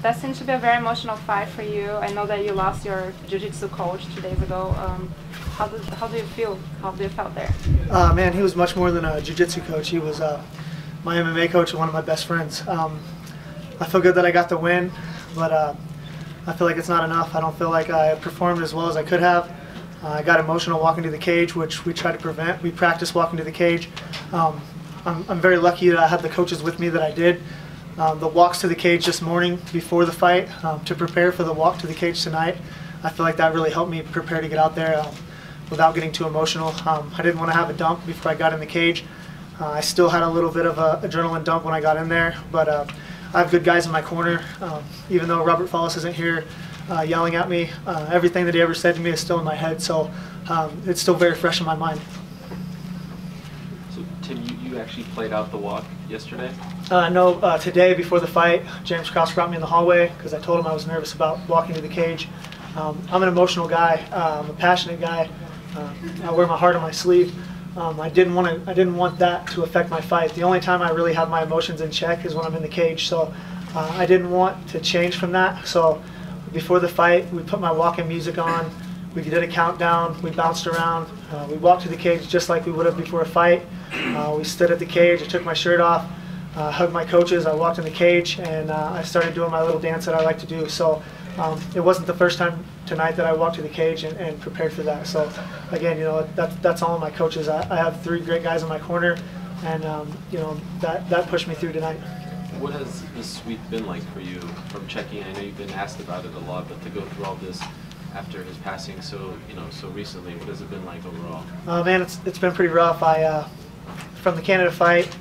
That seems to be a very emotional fight for you. I know that you lost your jiu-jitsu coach 2 days ago. How do you feel? How do you felt there? Man, he was much more than a jiu-jitsu coach. He was my MMA coach and one of my best friends. I feel good that I got the win, but I feel like it's not enough. I don't feel like I performed as well as I could have. I got emotional walking to the cage, which we tried to prevent. We practiced walking to the cage. I'm very lucky that I had the coaches with me that I did. The walks to the cage this morning before the fight to prepare for the walk to the cage tonight, I feel like that really helped me prepare to get out there without getting too emotional. I didn't want to have a dump before I got in the cage. I still had a little bit of an adrenaline dump when I got in there, but I have good guys in my corner. Even though Robert Follis isn't here yelling at me, everything that he ever said to me is still in my head, so it's still very fresh in my mind. So Tim, you actually played out the walk yesterday? No, today before the fight, James Krause brought me in the hallway because I told him I was nervous about walking to the cage. I'm an emotional guy. I'm a passionate guy. I wear my heart on my sleeve. I didn't want that to affect my fight. The only time I really have my emotions in check is when I'm in the cage. So I didn't want to change from that. So before the fight, we put my walking music on. We did a countdown. We bounced around. We walked to the cage just like we would have before a fight. We stood at the cage. I took my shirt off, hugged my coaches. I walked in the cage, and I started doing my little dance that I like to do. So it wasn't the first time tonight that I walked to the cage and prepared for that. So again, you know, that's all of my coaches. I have 3 great guys in my corner, and you know, that pushed me through tonight. What has this week been like for you from checking? I know you've been asked about it a lot, but to go through all this after his passing so recently, what has it been like overall? Man, it's been pretty rough. From the Canada fight,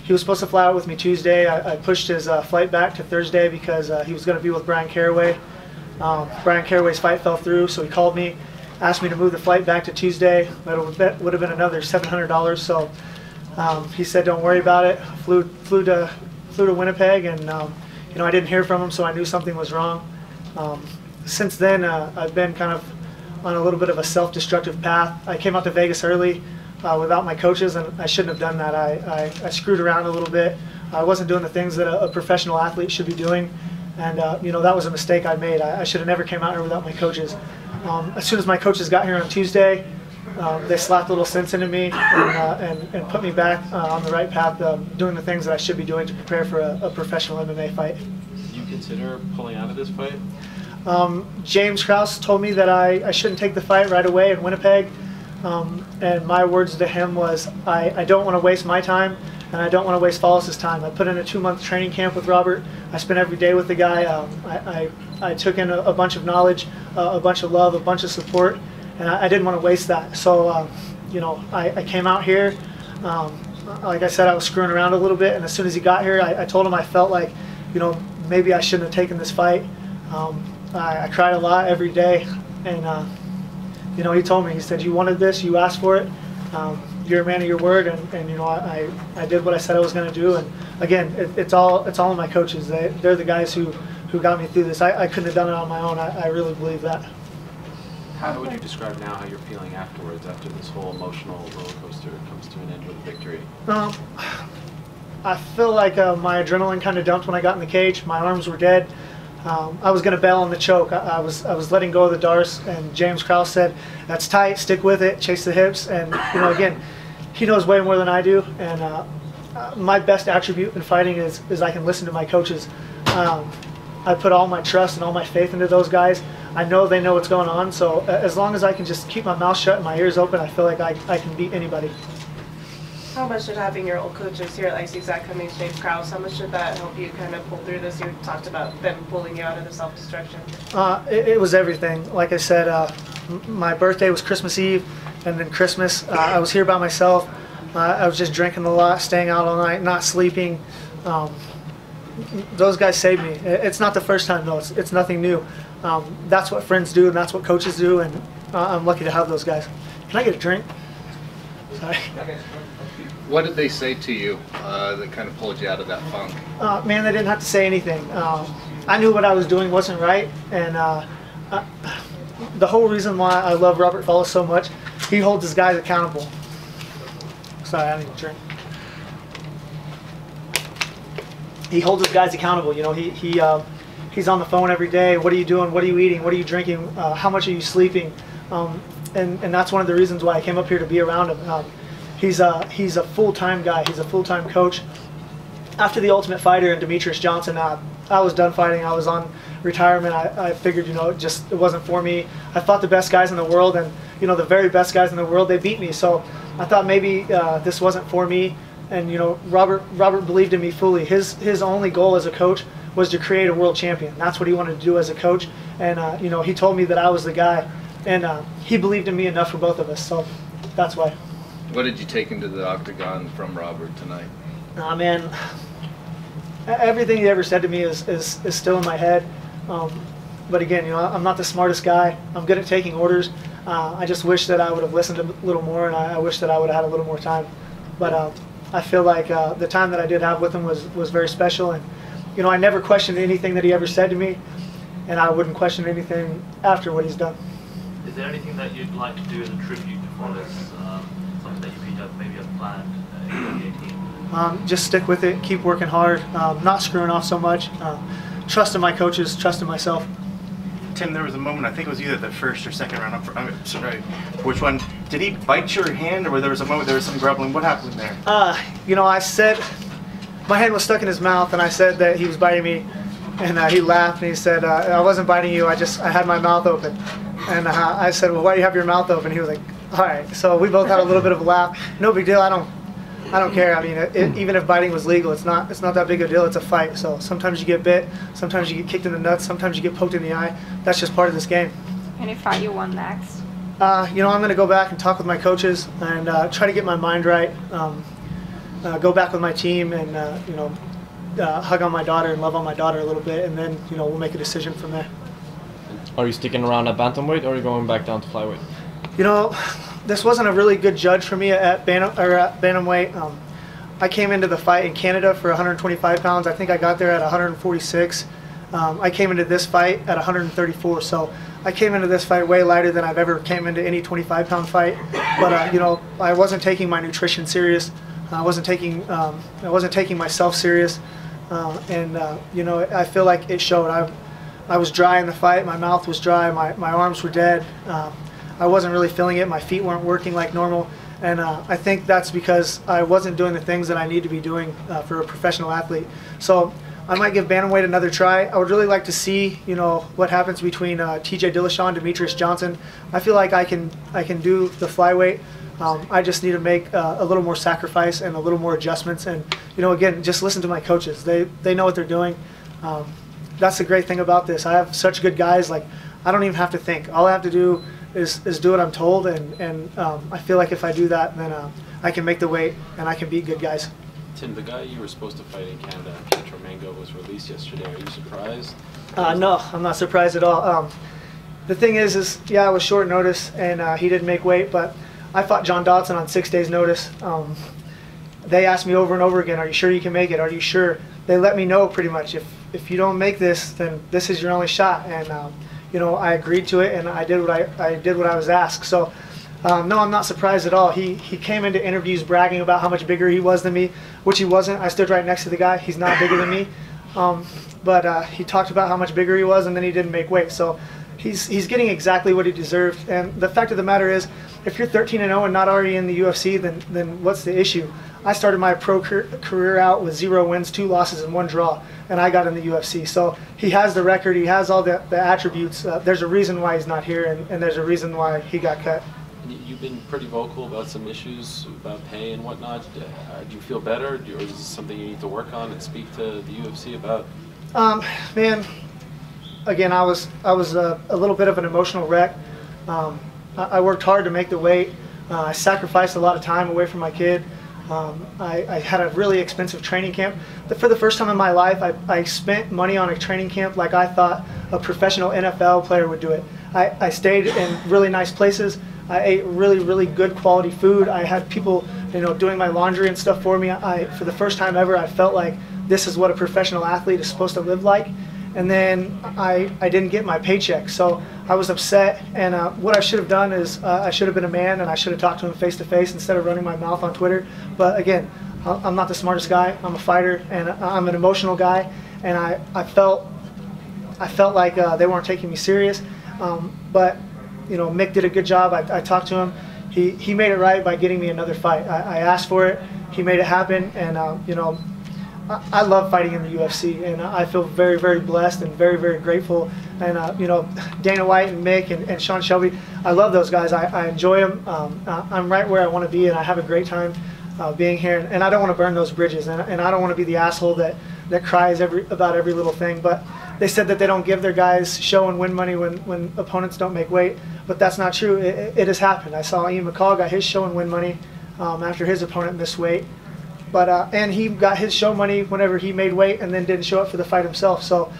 he was supposed to fly out with me Tuesday. I pushed his flight back to Thursday because he was going to be with Brian Caraway. Brian Caraway's fight fell through, so he called me, asked me to move the flight back to Tuesday. That would have been another $700. So he said, "Don't worry about it." Flew to Winnipeg, and you know, I didn't hear from him, so I knew something was wrong. Since then, I've been kind of on a little bit of a self-destructive path. I came out to Vegas early without my coaches, and I shouldn't have done that. I screwed around a little bit. I wasn't doing the things that a professional athlete should be doing, and you know, that was a mistake I made. I should have never came out here without my coaches. As soon as my coaches got here on Tuesday, they slapped a little sense into me and put me back on the right path, doing the things that I should be doing to prepare for a professional MMA fight. Did you consider pulling out of this fight? James Krause told me that I shouldn't take the fight right away in Winnipeg, and my words to him was, I don't want to waste my time, and I don't want to waste Follis' time. I put in a 2-month training camp with Robert. I spent every day with the guy. I took in a bunch of knowledge, a bunch of love, a bunch of support, and I didn't want to waste that. So you know, I came out here. Like I said, I was screwing around a little bit, and as soon as he got here, I told him I felt like, you know, maybe I shouldn't have taken this fight. I cried a lot every day, and you know, he told me, he said, "You wanted this, you asked for it, you're a man of your word," and you know, I did what I said I was going to do. And again, it's all in my coaches. They're the guys who got me through this. I couldn't have done it on my own. I really believe that. How would you describe now how you're feeling afterwards, after this whole emotional roller coaster comes to an end with a victory? I feel like my adrenaline kind of dumped when I got in the cage. My arms were dead. I was going to bail on the choke. I was letting go of the darce, and James Krause said, "That's tight, stick with it, chase the hips." And you know, again, he knows way more than I do, and my best attribute in fighting is I can listen to my coaches. I put all my trust and all my faith into those guys. I know they know what's going on, so as long as I can just keep my mouth shut and my ears open, I feel like I can beat anybody. How much did having your old coaches here at Zach Cummings, James Krause, how much did that help you kind of pull through this? You talked about them pulling you out of the self-destruction. It was everything. Like I said, my birthday was Christmas Eve, and then Christmas, I was here by myself. I was just drinking a lot, staying out all night, not sleeping. Those guys saved me. It's not the first time, though. It's nothing new. That's what friends do, and that's what coaches do, and I'm lucky to have those guys. Can I get a drink? Sorry. What did they say to you that kind of pulled you out of that funk? Man, they didn't have to say anything. I knew what I was doing wasn't right, and the whole reason why I love Robert Follis so much, he holds his guys accountable. Sorry, I need a drink. he holds his guys accountable. You know, he's on the phone every day. What are you doing? What are you eating? What are you drinking? How much are you sleeping? And that's one of the reasons why I came up here to be around him. He's a full-time guy. He's a full-time coach. After the Ultimate Fighter and Demetrius Johnson, I was done fighting. I was on retirement. I figured, you know, it wasn't for me. I fought the best guys in the world, and you know, the very best guys in the world, they beat me. So I thought maybe this wasn't for me. And you know, Robert believed in me fully. His only goal as a coach was to create a world champion. That's what he wanted to do as a coach. And you know, he told me that I was the guy, and he believed in me enough for both of us. So that's why. What did you take into the octagon from Robert tonight? Man, everything he ever said to me is still in my head. But again, you know, I'm not the smartest guy. I'm good at taking orders. I just wish that I would have listened a little more, and I wish that I would have had a little more time. But I feel like the time that I did have with him was very special. And you know, I never questioned anything that he ever said to me, and I wouldn't question anything after what he's done. Is there anything that you'd like to do as a tribute to Follis? Something that you maybe have planned in 2018? Just stick with it, keep working hard, not screwing off so much, trusting my coaches, trusting myself. Tim, there was a moment, I think it was either the first or second round, I'm sorry, which one? Did he bite your hand, or there was a moment there was some grumbling? What happened there? You know, I said, my hand was stuck in his mouth, and I said that he was biting me, and he laughed, and he said, I wasn't biting you, I had my mouth open. And I said, well, why do you have your mouth open? He was like, all right. So we both had a little bit of a laugh. No big deal, I don't care. I mean, even if biting was legal, it's not that big a deal. It's a fight. So sometimes you get bit, sometimes you get kicked in the nuts, sometimes you get poked in the eye. That's just part of this game. Any fight you want next? You know, I'm going to go back and talk with my coaches and try to get my mind right. Go back with my team and you know, hug on my daughter and love on my daughter a little bit, and then you know, we'll make a decision from there. Are you sticking around at bantamweight, or are you going back down to flyweight? You know, this wasn't a really good judge for me at bantamweight. I came into the fight in Canada for 125 pounds. I think I got there at 146. I came into this fight at 134. So I came into this fight way lighter than I've ever came into any 25-pound fight. But you know, I wasn't taking my nutrition serious. I wasn't taking myself serious. You know, I feel like it showed. I was dry in the fight. My mouth was dry. My arms were dead. I wasn't really feeling it. My feet weren't working like normal. And I think that's because I wasn't doing the things that I need to be doing for a professional athlete. So I might give bantamweight another try. I would really like to see, you know, what happens between TJ Dillashaw and Demetrius Johnson. I feel like I can do the flyweight. I just need to make a little more sacrifice and a little more adjustments. And you know, again, just listen to my coaches. They know what they're doing. That's the great thing about this. I have such good guys. Like, I don't even have to think. All I have to do is do what I'm told, and I feel like if I do that, then I can make the weight and I can beat good guys. Tim, the guy you were supposed to fight in Canada, Pietro Mango, was released yesterday. Are you surprised? No, I'm not surprised at all. The thing is yeah, it was short notice, and he didn't make weight, but I fought John Dodson on 6 days' notice. They asked me over and over again, are you sure you can make it? Are you sure? They let me know pretty much, if you don't make this, then this is your only shot. And you know, I agreed to it, and I did what I was asked. So no, I'm not surprised at all. He came into interviews bragging about how much bigger he was than me, which he wasn't. I stood right next to the guy. He's not bigger than me. But he talked about how much bigger he was, and then he didn't make weight. So he's getting exactly what he deserved. And the fact of the matter is, if you're 13-0 and not already in the UFC, then what's the issue? I started my pro career out with 0 wins, 2 losses, and 1 draw, and I got in the UFC. So he has the record, he has all the attributes. There's a reason why he's not here, and there's a reason why he got cut. You've been pretty vocal about some issues about pay and whatnot. Do you feel better, or is this something you need to work on and speak to the UFC about? Man, again, I was a little bit of an emotional wreck. I worked hard to make the weight. I sacrificed a lot of time away from my kid. I had a really expensive training camp. For the first time in my life, I spent money on a training camp like I thought a professional NFL player would do it. I stayed in really nice places. I ate really, really good quality food. I had people, you know, doing my laundry and stuff for me. For the first time ever, I felt like this is what a professional athlete is supposed to live like. And then I didn't get my paycheck, so I was upset. And what I should have done is I should have been a man, and I should have talked to him face to face instead of running my mouth on Twitter. But again, I'm not the smartest guy. I'm a fighter, and I'm an emotional guy, and I felt like they weren't taking me serious. But you know, Mick did a good job. I talked to him. He made it right by getting me another fight. I asked for it. He made it happen, and you know, I love fighting in the UFC, and I feel very, very blessed and very, very grateful. And you know, Dana White and Mick and Sean Shelby, I love those guys. I enjoy them. I'm right where I want to be, and I have a great time being here. And I don't want to burn those bridges, and I don't want to be the asshole that cries about every little thing. But they said that they don't give their guys show and win money when opponents don't make weight, but that's not true. It has happened. I saw Ian McCall got his show and win money after his opponent missed weight. But and he got his show money whenever he made weight and then didn't show up for the fight himself. So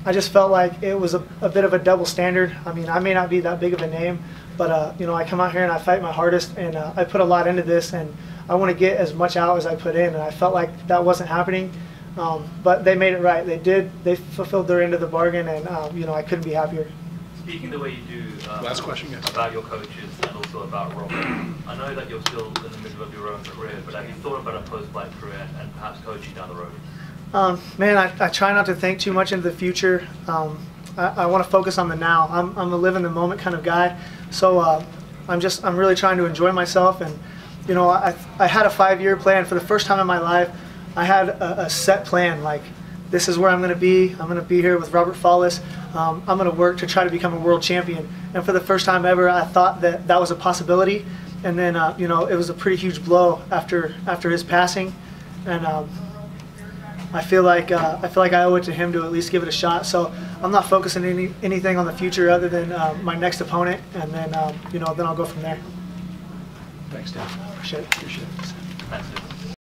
I just felt like it was a bit of a double standard. I mean, I may not be that big of a name, but you know, I come out here and I fight my hardest, and I put a lot into this, and I want to get as much out as I put in. And I felt like that wasn't happening, but they made it right. They did. They fulfilled their end of the bargain, and you know, I couldn't be happier. Speaking the way you do Last question, yes. about your coaches and also about Robert, I know that you're still in the middle of your own career, but have you thought about a post-fight career and perhaps coaching down the road? Man, I try not to think too much into the future. I want to focus on the now. I'm a live in the moment kind of guy, so I'm really trying to enjoy myself. And you know, I had a 5-year plan. For the first time in my life, I had a set plan. Like, this is where I'm going to be. I'm going to be here with Robert Follis. I'm going to work to try to become a world champion. And for the first time ever, I thought that was a possibility. And then you know, it was a pretty huge blow after his passing. And I feel like I owe it to him to at least give it a shot. So I'm not focusing anything on the future other than my next opponent, and then you know, then I'll go from there. Thanks, Dan. Appreciate it. Thanks, dude.